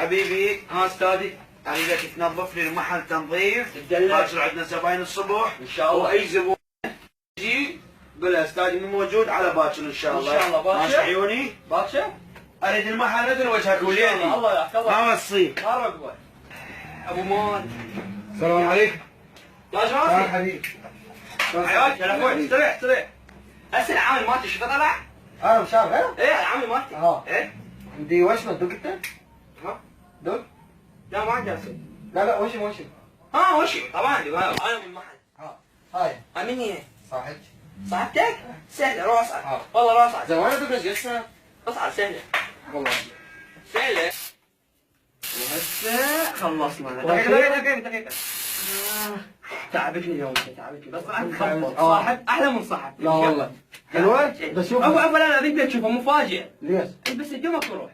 حبيبي ها استاذي. اريدك تنظف لي المحل تنظيف. تدلع. باكر عندنا زباين الصبح ان شاء الله. واي زبون يجي قول له استاذي مو موجود على باكر ان شاء الله. ان شاء الله باكر. ماشي عيوني. باكر. اريد المحل مثل وجهك ان شاء وليدي. الله الله يحفظك. ما وصي. ما رقبه. ابو مال. السلام عليكم. يا تعال جماعه. حبيبي. حياك يا اخوي استريح استريح. هسه العامل مالتي شو طلع؟ انا مشاغل. ايه العامل مالتي. ايه عندي وشمه دق انت؟ ها؟ دق؟ لا ما عندي هسه. لا وشم. ها وشي طبعا انا من المحل. هاي مني صاحبتي. صاحبتك؟ سهله روح اصعد. ها. والله روح اصعد. زين وين دق جلسه؟ اصعد سهله. والله سهله. وهسه خلصنا. دقيقة. تعبتني اليوم تعبتني بس طلعت مخبط. صاحب احلى من صاحب. لا والله. حلوة؟ بس شوف. ابو لا بدك تشوفه مفاجئ. ليش؟ البس هدومك وروح.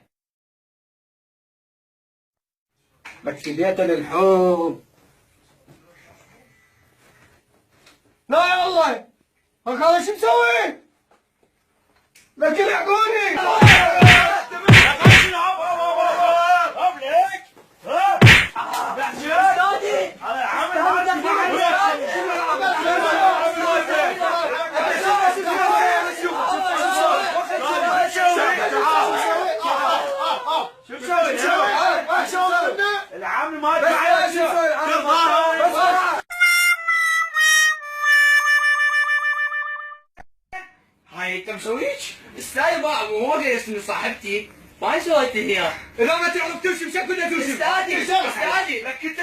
بكتبيته للحوم. لا يا الله. هذا شو مسوي؟ لا تلحقوني. العامل ما هاي انت مسويك؟ استاذ هو قايل صاحبتي ما سويت هي. اذا ما تعرف تمشي مشان كنا تمشي. استاذي لك انت